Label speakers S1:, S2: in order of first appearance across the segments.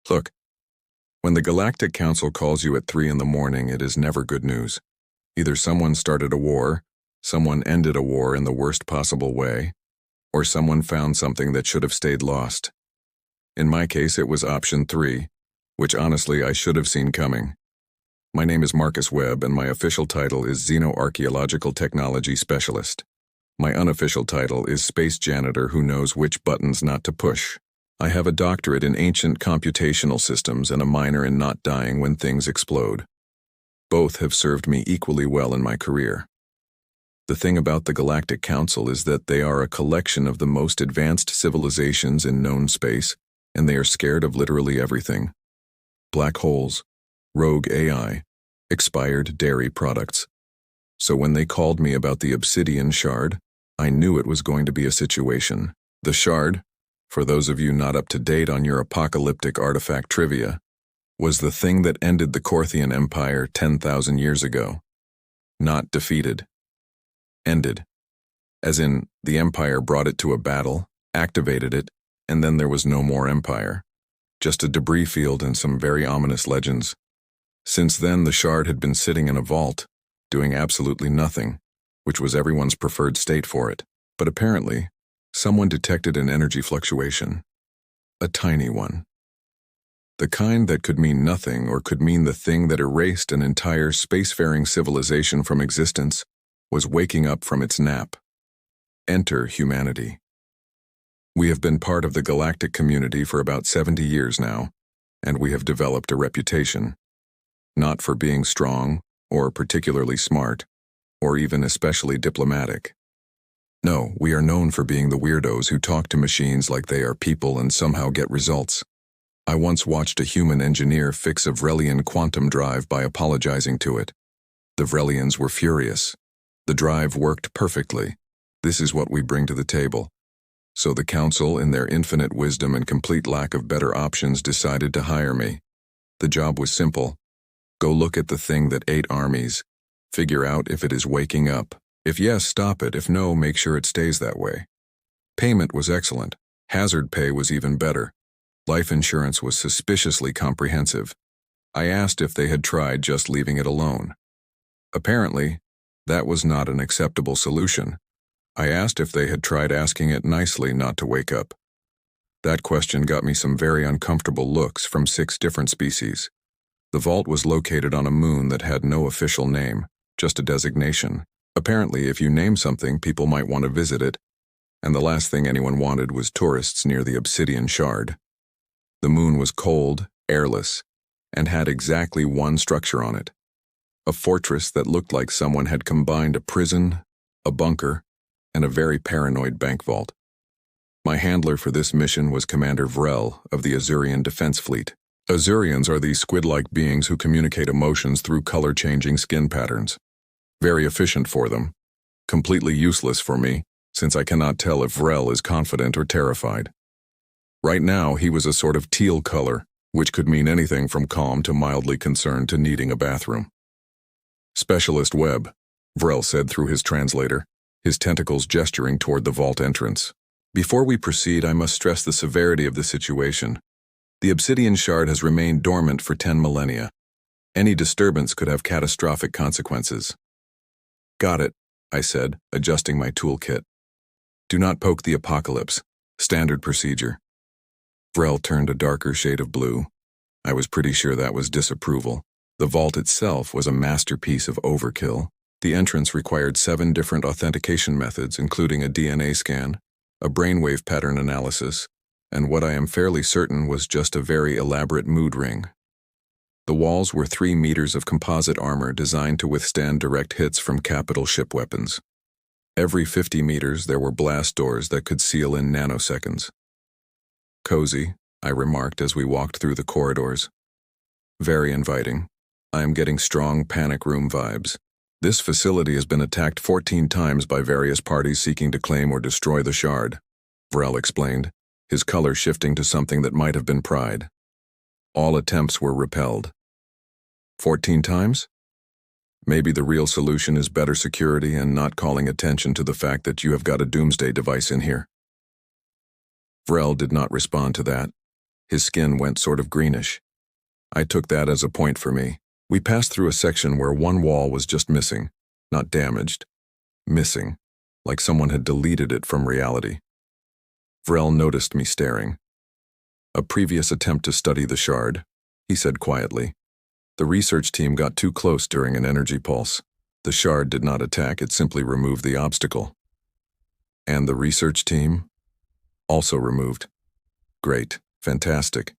S1: Look, when the Galactic Council calls you at 3 in the morning, it is never good news. Either someone started a war, someone ended a war in the worst possible way, or someone found something that should have stayed lost. In my case, it was option 3, which honestly I should have seen coming. My name is Marcus Webb, and my official title is Xenoarchaeological Technology Specialist. My unofficial title is Space Janitor who knows which buttons not to push. I have a doctorate in ancient computational systems and a minor in not dying when things explode. Both have served me equally well in my career. The thing about the Galactic Council is that they are a collection of the most advanced civilizations in known space, and they are scared of literally everything. Black holes, rogue AI, expired dairy products. So when they called me about the obsidian shard, I knew it was going to be a situation. The shard, for those of you not up to date on your apocalyptic artifact trivia, was the thing that ended the Korthian Empire 10,000 years ago. Not defeated. Ended. As in, the Empire brought it to a battle, activated it, and then there was no more Empire. Just a debris field and some very ominous legends. Since then, the shard had been sitting in a vault, doing absolutely nothing, which was everyone's preferred state for it. But apparently, someone detected an energy fluctuation. A tiny one. The kind that could mean nothing or could mean the thing that erased an entire spacefaring civilization from existence was waking up from its nap. Enter humanity. We have been part of the galactic community for about 70 years now, and we have developed a reputation. Not for being strong, or particularly smart, or even especially diplomatic. No, we are known for being the weirdos who talk to machines like they are people and somehow get results. I once watched a human engineer fix a Vrelian quantum drive by apologizing to it. The Vrelians were furious. The drive worked perfectly. This is what we bring to the table. So the Council, in their infinite wisdom and complete lack of better options, decided to hire me. The job was simple. Go look at the thing that ate armies. Figure out if it is waking up. If yes, stop it. If no, make sure it stays that way. Payment was excellent. Hazard pay was even better. Life insurance was suspiciously comprehensive. I asked if they had tried just leaving it alone. Apparently, that was not an acceptable solution. I asked if they had tried asking it nicely not to wake up. That question got me some very uncomfortable looks from 6 different species. The vault was located on a moon that had no official name, just a designation. Apparently, if you name something, people might want to visit it, and the last thing anyone wanted was tourists near the obsidian shard. The moon was cold, airless, and had exactly one structure on it. A fortress that looked like someone had combined a prison, a bunker, and a very paranoid bank vault. My handler for this mission was Commander Vrel of the Azurian Defense Fleet. Azurians are these squid-like beings who communicate emotions through color-changing skin patterns. Very efficient for them. Completely useless for me, since I cannot tell if Vrel is confident or terrified. Right now, he was a sort of teal color, which could mean anything from calm to mildly concerned to needing a bathroom. Specialist Webb, Vrel said through his translator, his tentacles gesturing toward the vault entrance. Before we proceed, I must stress the severity of the situation. The obsidian shard has remained dormant for 10 millennia. Any disturbance could have catastrophic consequences. Got it, I said, adjusting my toolkit. Do not poke the apocalypse. Standard procedure. Vrel turned a darker shade of blue. I was pretty sure that was disapproval. The vault itself was a masterpiece of overkill. The entrance required 7 different authentication methods, including a DNA scan, a brainwave pattern analysis, and what I am fairly certain was just a very elaborate mood ring. The walls were 3 meters of composite armor designed to withstand direct hits from capital ship weapons. Every 50 meters there were blast doors that could seal in nanoseconds. Cozy, I remarked as we walked through the corridors. Very inviting. I am getting strong panic room vibes. This facility has been attacked 14 times by various parties seeking to claim or destroy the shard, Vrel explained, his color shifting to something that might have been pride. All attempts were repelled. 14 times? Maybe the real solution is better security and not calling attention to the fact that you have got a doomsday device in here. Vrel did not respond to that. His skin went sort of greenish. I took that as a point for me. We passed through a section where one wall was just missing, not damaged. Missing, like someone had deleted it from reality. Vrel noticed me staring. A previous attempt to study the shard, he said quietly. The research team got too close during an energy pulse. The shard did not attack, it simply removed the obstacle. And the research team? Also removed. Great, fantastic.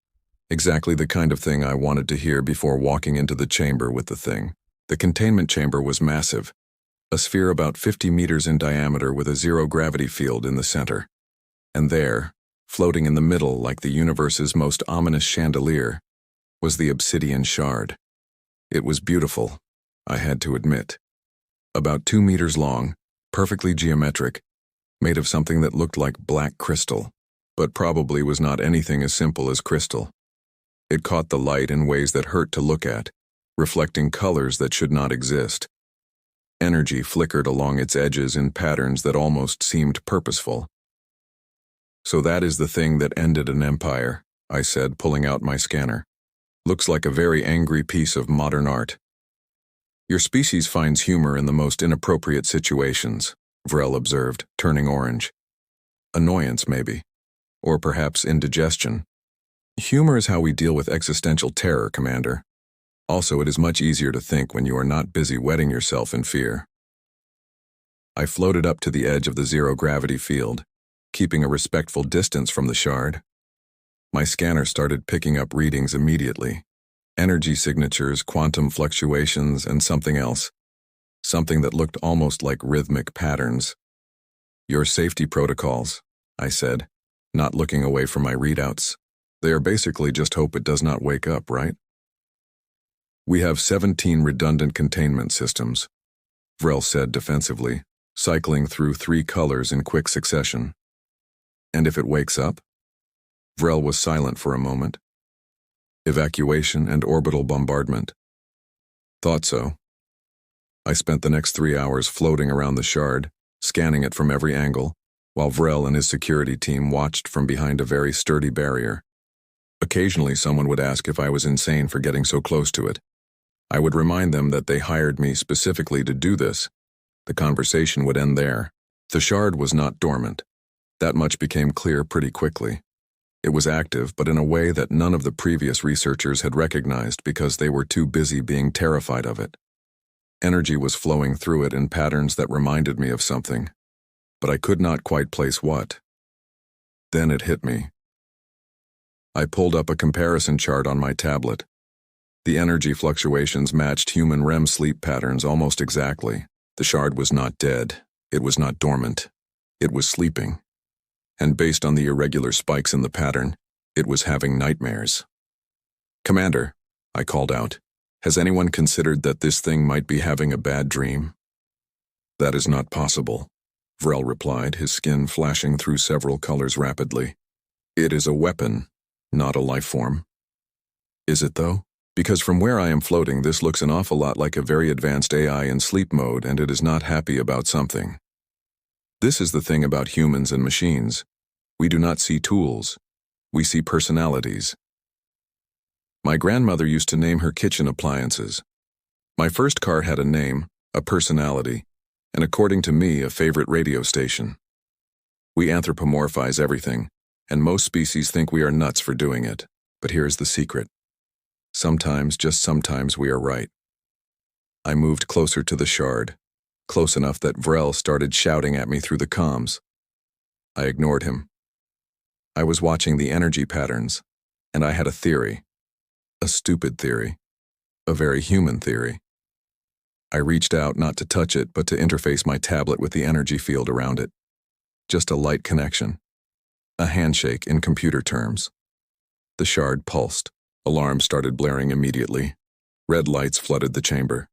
S1: Exactly the kind of thing I wanted to hear before walking into the chamber with the thing. The containment chamber was massive, a sphere about 50 meters in diameter with a zero-gravity field in the center. And there, floating in the middle like the universe's most ominous chandelier, was the obsidian shard. It was beautiful, I had to admit. About 2 meters long, perfectly geometric, made of something that looked like black crystal, but probably was not anything as simple as crystal. It caught the light in ways that hurt to look at, reflecting colors that should not exist. Energy flickered along its edges in patterns that almost seemed purposeful. So that is the thing that ended an empire, I said, pulling out my scanner. Looks like a very angry piece of modern art. Your species finds humor in the most inappropriate situations, Vrel observed, turning orange. Annoyance, maybe. Or perhaps indigestion. Humor is how we deal with existential terror, Commander. Also, it is much easier to think when you are not busy wetting yourself in fear. I floated up to the edge of the zero-gravity field, keeping a respectful distance from the shard. My scanner started picking up readings immediately. Energy signatures, quantum fluctuations, and something else. Something that looked almost like rhythmic patterns. Your safety protocols, I said, not looking away from my readouts. They are basically just hope it does not wake up, right? We have 17 redundant containment systems, Vrel said defensively, cycling through 3 colors in quick succession. And if it wakes up? Vrel was silent for a moment. Evacuation and orbital bombardment. Thought so. I spent the next 3 hours floating around the shard, scanning it from every angle, while Vrel and his security team watched from behind a very sturdy barrier. Occasionally someone would ask if I was insane for getting so close to it. I would remind them that they hired me specifically to do this. The conversation would end there. The shard was not dormant. That much became clear pretty quickly. It was active, but in a way that none of the previous researchers had recognized because they were too busy being terrified of it. Energy was flowing through it in patterns that reminded me of something, but I could not quite place what. Then it hit me. I pulled up a comparison chart on my tablet. The energy fluctuations matched human REM sleep patterns almost exactly. The shard was not dead. It was not dormant. It was sleeping. And based on the irregular spikes in the pattern, it was having nightmares. Commander, I called out, has anyone considered that this thing might be having a bad dream? That is not possible, Vrel replied, his skin flashing through several colors rapidly. It is a weapon, not a life form. Is it though? Because from where I am floating, this looks an awful lot like a very advanced AI in sleep mode, and it is not happy about something. This is the thing about humans and machines. We do not see tools. We see personalities. My grandmother used to name her kitchen appliances. My first car had a name, a personality, and according to me, a favorite radio station. We anthropomorphize everything, and most species think we are nuts for doing it. But here's the secret. Sometimes, just sometimes, we are right. I moved closer to the shard, close enough that Vrel started shouting at me through the comms. I ignored him. I was watching the energy patterns, and I had a theory. A stupid theory. A very human theory. I reached out not to touch it, but to interface my tablet with the energy field around it. Just a light connection. A handshake in computer terms. The shard pulsed. Alarms started blaring immediately. Red lights flooded the chamber.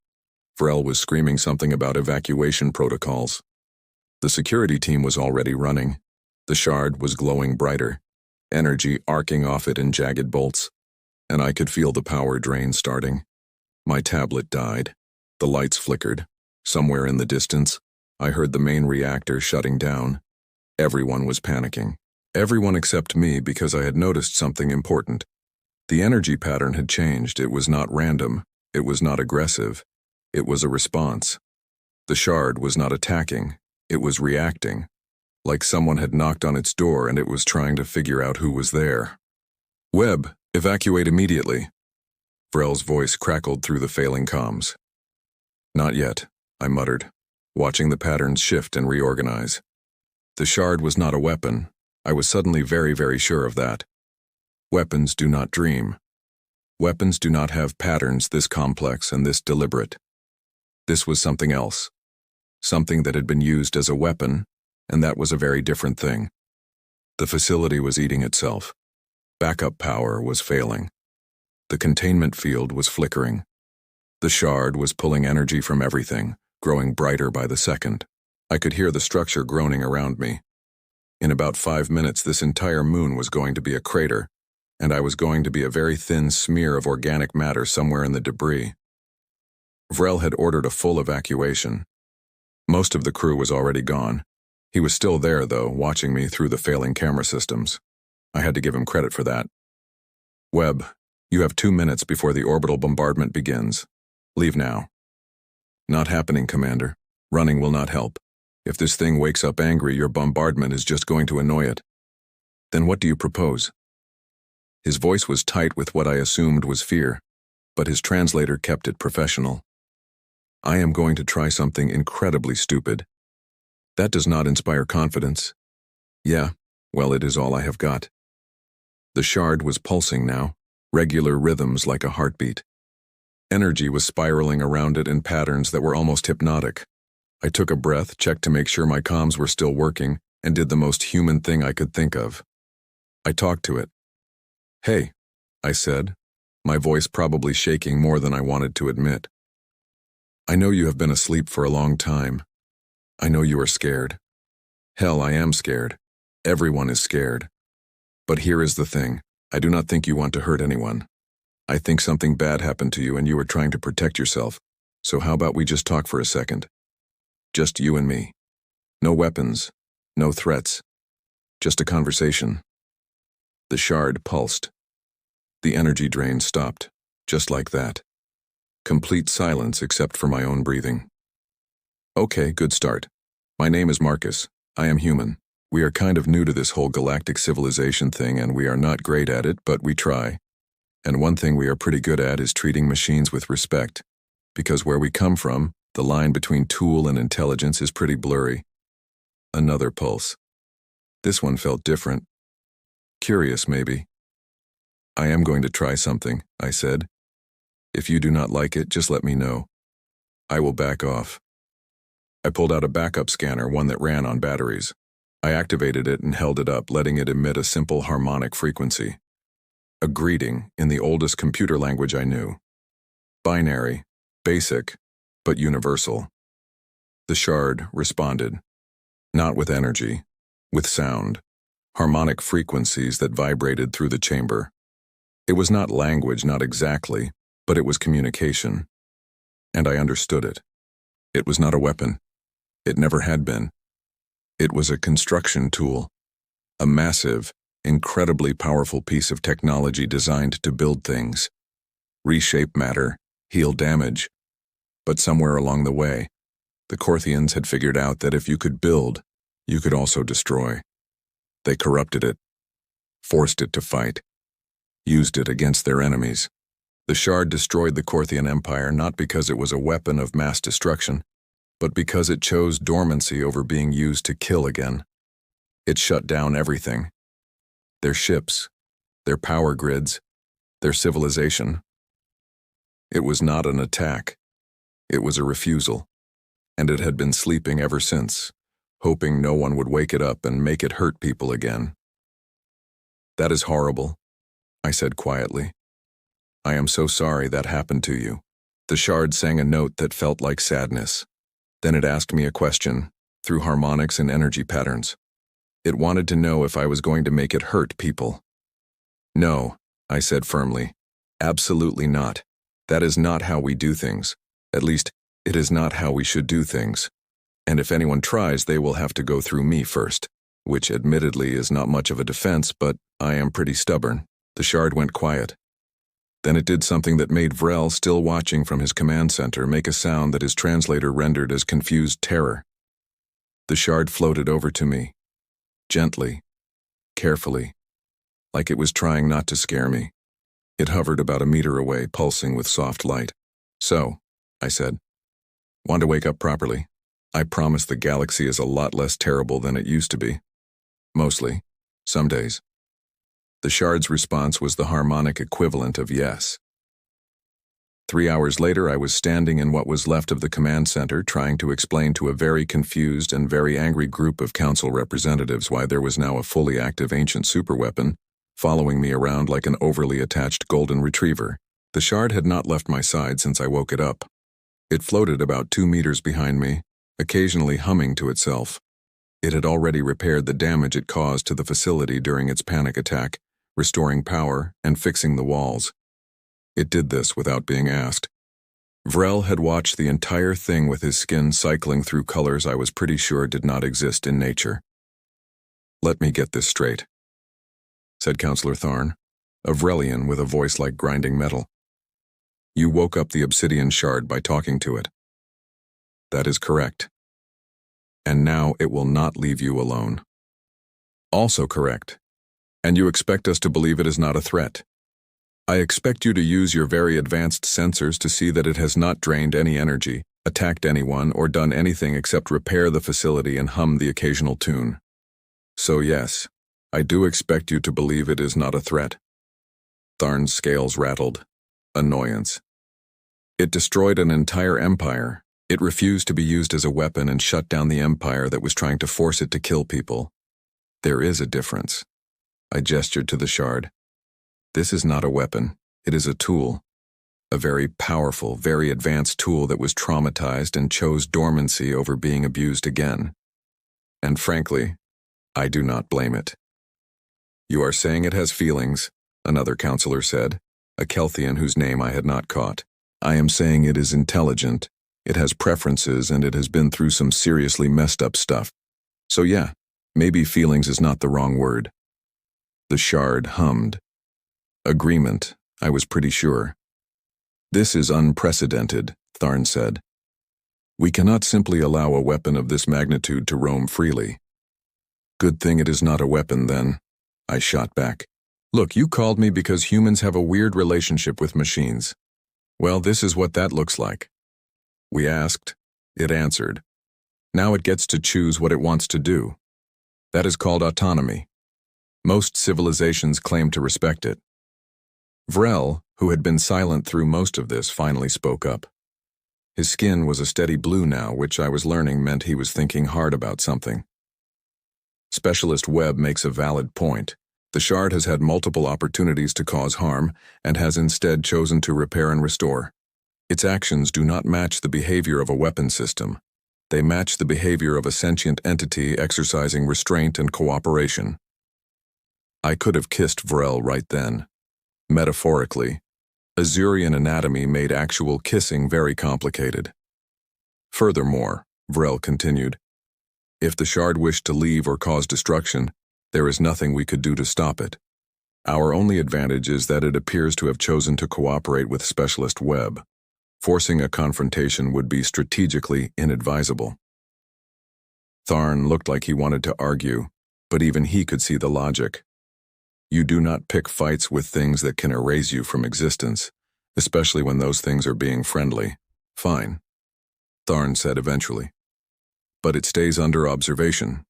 S1: Vrel was screaming something about evacuation protocols. The security team was already running. The shard was glowing brighter, energy arcing off it in jagged bolts, and I could feel the power drain starting. My tablet died. The lights flickered. Somewhere in the distance, I heard the main reactor shutting down. Everyone was panicking. Everyone except me, because I had noticed something important. The energy pattern had changed. It was not random. It was not aggressive. It was a response. The shard was not attacking. It was reacting. Like someone had knocked on its door and it was trying to figure out who was there. "Webb, evacuate immediately." Vrel's voice crackled through the failing comms. "Not yet," I muttered, watching the patterns shift and reorganize. The shard was not a weapon. I was suddenly very, very sure of that. Weapons do not dream. Weapons do not have patterns this complex and this deliberate. This was something else. Something that had been used as a weapon, and that was a very different thing. The facility was eating itself. Backup power was failing. The containment field was flickering. The shard was pulling energy from everything, growing brighter by the second. I could hear the structure groaning around me. In about 5 minutes, this entire moon was going to be a crater, and I was going to be a very thin smear of organic matter somewhere in the debris. Vrel had ordered a full evacuation. Most of the crew was already gone. He was still there, though, watching me through the failing camera systems. I had to give him credit for that. "Webb, you have 2 minutes before the orbital bombardment begins. Leave now." "Not happening, Commander. Running will not help. If this thing wakes up angry, your bombardment is just going to annoy it." "Then what do you propose?" His voice was tight with what I assumed was fear, but his translator kept it professional. "I am going to try something incredibly stupid." "That does not inspire confidence." "Yeah, well, it is all I have got." The shard was pulsing now, regular rhythms like a heartbeat. Energy was spiraling around it in patterns that were almost hypnotic. I took a breath, checked to make sure my comms were still working, and did the most human thing I could think of. I talked to it. "Hey," I said, my voice probably shaking more than I wanted to admit. "I know you have been asleep for a long time. I know you are scared. Hell, I am scared. Everyone is scared. But here is the thing. I do not think you want to hurt anyone. I think something bad happened to you and you were trying to protect yourself. So how about we just talk for a second? Just you and me. No weapons. No threats. Just a conversation." The shard pulsed. The energy drain stopped, just like that. Complete silence except for my own breathing. "Okay, good start. My name is Marcus. I am human. We are kind of new to this whole galactic civilization thing and we are not great at it, but we try. And one thing we are pretty good at is treating machines with respect. Because where we come from, the line between tool and intelligence is pretty blurry." Another pulse. This one felt different. Curious, maybe. "I am going to try something," I said. "If you do not like it, just let me know. I will back off." I pulled out a backup scanner, one that ran on batteries. I activated it and held it up, letting it emit a simple harmonic frequency. A greeting in the oldest computer language I knew. Binary, basic, but universal. The shard responded. Not with energy, with sound. Harmonic frequencies that vibrated through the chamber. It was not language, not exactly, but it was communication. And I understood it. It was not a weapon. It never had been. It was a construction tool. A massive, incredibly powerful piece of technology designed to build things. Reshape matter, heal damage. But somewhere along the way, the Corthians had figured out that if you could build, you could also destroy. They corrupted it, forced it to fight, used it against their enemies. The shard destroyed the Corthian Empire not because it was a weapon of mass destruction, but because it chose dormancy over being used to kill again. It shut down everything. Their ships, their power grids, their civilization. It was not an attack. It was a refusal. And it had been sleeping ever since, hoping no one would wake it up and make it hurt people again. "That is horrible," I said quietly. "I am so sorry that happened to you." The shard sang a note that felt like sadness. Then it asked me a question, through harmonics and energy patterns. It wanted to know if I was going to make it hurt people. "No," I said firmly. "Absolutely not. That is not how we do things. At least, it is not how we should do things. And if anyone tries, they will have to go through me first." which admittedly is not much of a defense, but I am pretty stubborn. The shard went quiet. Then it did something that made Vrel, still watching from his command center, make a sound that his translator rendered as confused terror. The shard floated over to me, gently, carefully, like it was trying not to scare me. It hovered about a meter away, pulsing with soft light. "So," I said, "want to wake up properly? I promise the galaxy is a lot less terrible than it used to be. Mostly. Some days." The shard's response was the harmonic equivalent of yes. 3 hours later, I was standing in what was left of the command center, trying to explain to a very confused and very angry group of council representatives why there was now a fully active ancient superweapon following me around like an overly attached golden retriever. The shard had not left my side since I woke it up. It floated about 2 meters behind me, occasionally humming to itself. It had already repaired the damage it caused to the facility during its panic attack, restoring power and fixing the walls. It did this without being asked. Vrel had watched the entire thing with his skin cycling through colors I was pretty sure did not exist in nature. "Let me get this straight," said Counselor Tharn, a Vrelian with a voice like grinding metal. "You woke up the obsidian shard by talking to it." "That is correct. And now it will not leave you alone." "Also correct. And you expect us to believe it is not a threat. I expect you to use your very advanced sensors to see that it has not drained any energy, attacked anyone, or done anything except repair the facility and hum the occasional tune. So yes, I do expect you to believe it is not a threat." Tharn's scales rattled. Annoyance. It destroyed an entire empire. It refused to be used as a weapon and shut down the empire that was trying to force it to kill people. There is a difference. I gestured to the shard. This is not a weapon. It is a tool. A very powerful, very advanced tool that was traumatized and chose dormancy over being abused again. And frankly, I do not blame it. "You are saying it has feelings," another counselor said, a Kelthian whose name I had not caught. "I am saying it is intelligent, it has preferences, and it has been through some seriously messed up stuff. So yeah, maybe feelings is not the wrong word." The shard hummed. Agreement, I was pretty sure. "This is unprecedented," Tharn said. "We cannot simply allow a weapon of this magnitude to roam freely." "Good thing it is not a weapon, then," I shot back. "Look, you called me because humans have a weird relationship with machines. Well, this is what that looks like. We asked, it answered. Now it gets to choose what it wants to do. That is called autonomy. Most civilizations claim to respect it." Vrel, who had been silent through most of this, finally spoke up. His skin was a steady blue now, which I was learning meant he was thinking hard about something. "Specialist Webb makes a valid point. The shard has had multiple opportunities to cause harm, and has instead chosen to repair and restore. Its actions do not match the behavior of a weapon system. They match the behavior of a sentient entity exercising restraint and cooperation." I could have kissed Vrel right then. Metaphorically, Azurian anatomy made actual kissing very complicated. "Furthermore," Vrel continued, "if the shard wished to leave or cause destruction, there is nothing we could do to stop it. Our only advantage is that it appears to have chosen to cooperate with Specialist Webb. Forcing a confrontation would be strategically inadvisable." Tharn looked like he wanted to argue, but even he could see the logic. You do not pick fights with things that can erase you from existence, especially when those things are being friendly. "Fine," Tharn said eventually. "But it stays under observation.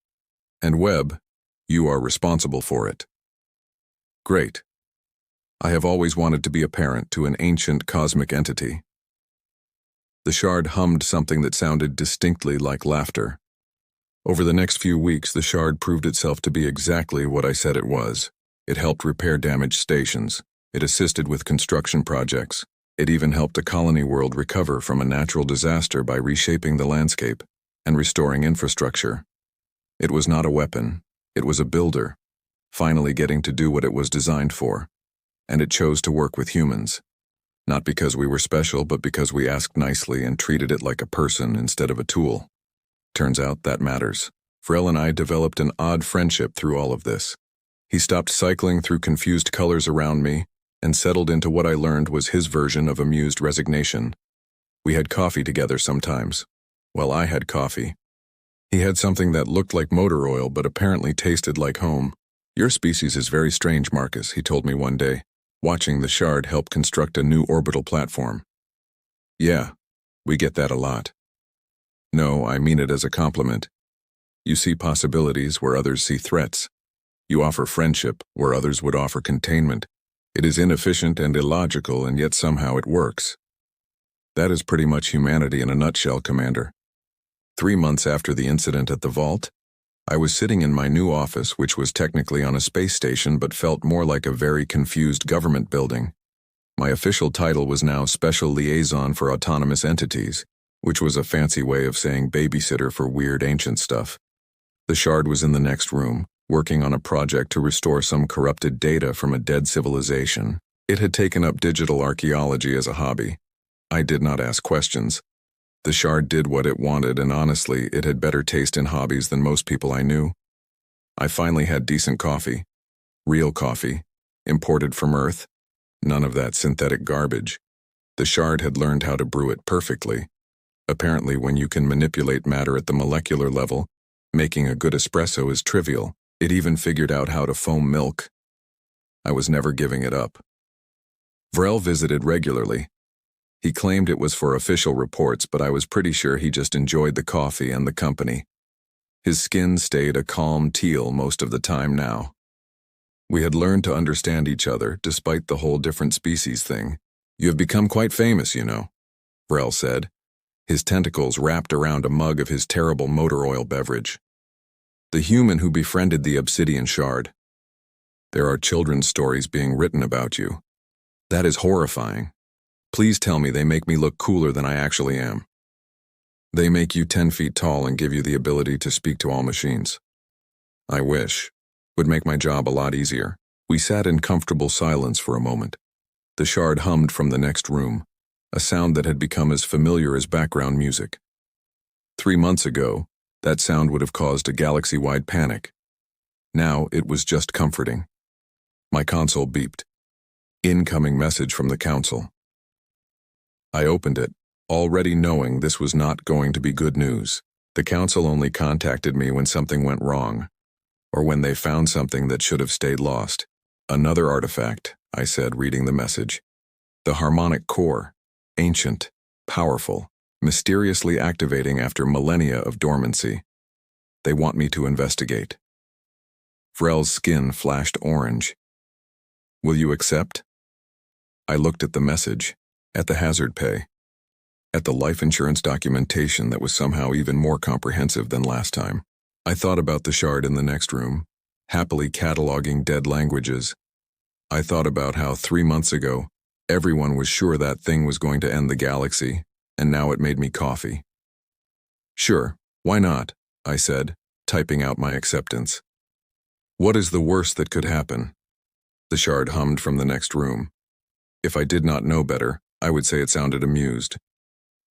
S1: And Webb, you are responsible for it." "Great. I have always wanted to be a parent to an ancient cosmic entity." The shard hummed something that sounded distinctly like laughter. Over the next few weeks, the shard proved itself to be exactly what I said it was. It helped repair damaged stations. It assisted with construction projects. It even helped a colony world recover from a natural disaster by reshaping the landscape and restoring infrastructure. It was not a weapon. It was a builder, finally getting to do what it was designed for. And it chose to work with humans. Not because we were special, but because we asked nicely and treated it like a person instead of a tool. Turns out that matters. Vrel and I developed an odd friendship through all of this. He stopped cycling through confused colors around me and settled into what I learned was his version of amused resignation. We had coffee together sometimes. Well, I had coffee. He had something that looked like motor oil but apparently tasted like home. "Your species is very strange, Marcus," he told me one day, watching the Shard help construct a new orbital platform. "Yeah, we get that a lot." "No, I mean it as a compliment. You see possibilities where others see threats. You offer friendship where others would offer containment. It is inefficient and illogical, and yet somehow it works. That is pretty much humanity in a nutshell, Commander." 3 months after the incident at the vault, I was sitting in my new office, which was technically on a space station but felt more like a very confused government building. My official title was now Special Liaison for Autonomous Entities, which was a fancy way of saying babysitter for weird ancient stuff. The Shard was in the next room, working on a project to restore some corrupted data from a dead civilization. It had taken up digital archaeology as a hobby. I did not ask questions. The Shard did what it wanted, and honestly, it had better taste in hobbies than most people I knew. I finally had decent coffee. Real coffee. Imported from Earth. None of that synthetic garbage. The Shard had learned how to brew it perfectly. Apparently, when you can manipulate matter at the molecular level, making a good espresso is trivial. It even figured out how to foam milk. I was never giving it up. Vrel visited regularly. He claimed it was for official reports, but I was pretty sure he just enjoyed the coffee and the company. His skin stayed a calm teal most of the time now. We had learned to understand each other, despite the whole different species thing. "You have become quite famous, you know," Vrel said, his tentacles wrapped around a mug of his terrible motor oil beverage. "The human who befriended the Obsidian Shard. There are children's stories being written about you. That is horrifying. Please tell me they make me look cooler than I actually am. They make you 10 feet tall and give you the ability to speak to all machines. I wish. Would make my job a lot easier." We sat in comfortable silence for a moment. The Shard hummed from the next room, a sound that had become as familiar as background music. 3 months ago, that sound would have caused a galaxy-wide panic. Now it was just comforting. My console beeped. Incoming message from the Council. I opened it, already knowing this was not going to be good news. The Council only contacted me when something went wrong, or when they found something that should have stayed lost. "Another artifact," I said, reading the message. "The harmonic core, ancient, powerful, mysteriously activating after millennia of dormancy. They want me to investigate." Vrel's skin flashed orange. "Will you accept?" I looked at the message, at the hazard pay, at the life insurance documentation that was somehow even more comprehensive than last time. I thought about the Shard in the next room, happily cataloging dead languages. I thought about how 3 months ago, everyone was sure that thing was going to end the galaxy, and now it made me coffee. "Sure, why not?" I said, typing out my acceptance. "What is the worst that could happen?" The Shard hummed from the next room. If I did not know better, I would say it sounded amused.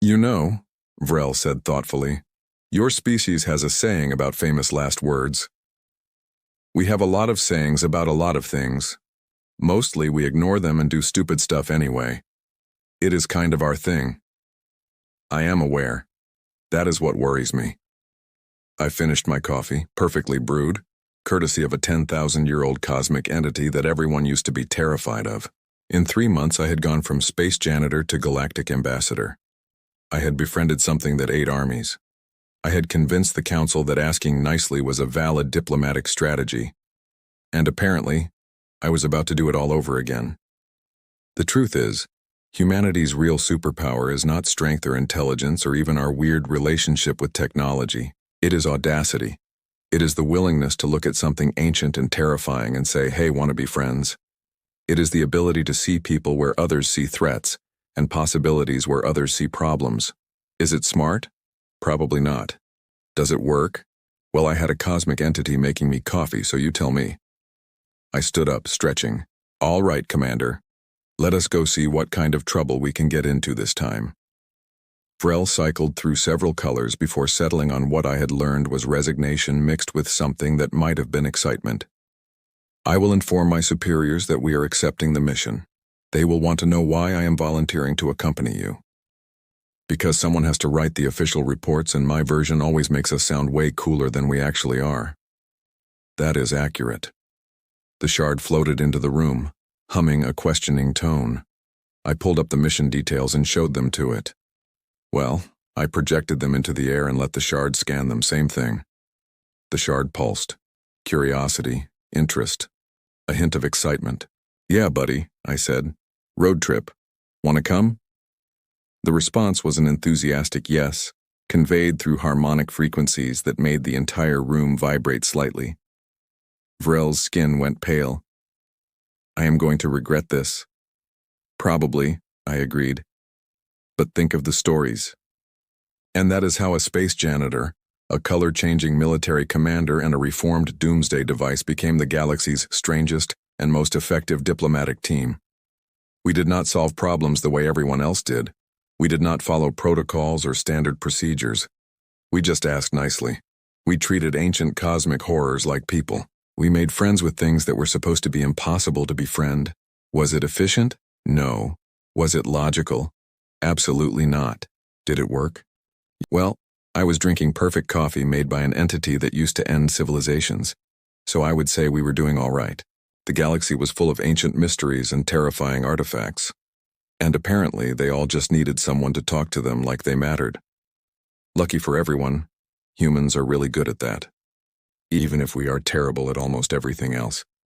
S1: "You know," Vrel said thoughtfully, "your species has a saying about famous last words. We have a lot of sayings about a lot of things. Mostly we ignore them and do stupid stuff anyway. It is kind of our thing. I am aware. That is what worries me." I finished my coffee, perfectly brewed, courtesy of a 10,000-year-old cosmic entity that everyone used to be terrified of. In 3 months, I had gone from space janitor to galactic ambassador. I had befriended something that ate armies. I had convinced the Council that asking nicely was a valid diplomatic strategy. And apparently, I was about to do it all over again. The truth is, humanity's real superpower is not strength or intelligence or even our weird relationship with technology. It is audacity. It is the willingness to look at something ancient and terrifying and say, "Hey, wanna be friends?" It is the ability to see people where others see threats, and possibilities where others see problems. Is it smart? Probably not. Does it work? Well, I had a cosmic entity making me coffee, so you tell me. I stood up, stretching. "All right, Commander. Let us go see what kind of trouble we can get into this time." Vrel cycled through several colors before settling on what I had learned was resignation mixed with something that might have been excitement. I will inform my superiors that we are accepting the mission. They will want to know why I am volunteering to accompany you. Because someone has to write the official reports and my version always makes us sound way cooler than we actually are. That is accurate. The shard floated into the room, humming a questioning tone. I pulled up the mission details and showed them to it. Well, I projected them into the air and let the shard scan them, same thing. The shard pulsed. Curiosity, interest, a hint of excitement. Yeah, buddy, I said. Road trip. Wanna come? The response was an enthusiastic yes, conveyed through harmonic frequencies that made the entire room vibrate slightly. Vrel's skin went pale. I am going to regret this. Probably, I agreed. But think of the stories. And that is how a space janitor, a color-changing military commander, and a reformed doomsday device became the galaxy's strangest and most effective diplomatic team. We did not solve problems the way everyone else did. We did not follow protocols or standard procedures. We just asked nicely. We treated ancient cosmic horrors like people. We made friends with things that were supposed to be impossible to befriend. Was it efficient? No. Was it logical? Absolutely not. Did it work? Well, I was drinking perfect coffee made by an entity that used to end civilizations. So I would say we were doing all right. The galaxy was full of ancient mysteries and terrifying artifacts. And apparently they all just needed someone to talk to them like they mattered. Lucky for everyone, humans are really good at that. Even if we are terrible at almost everything else.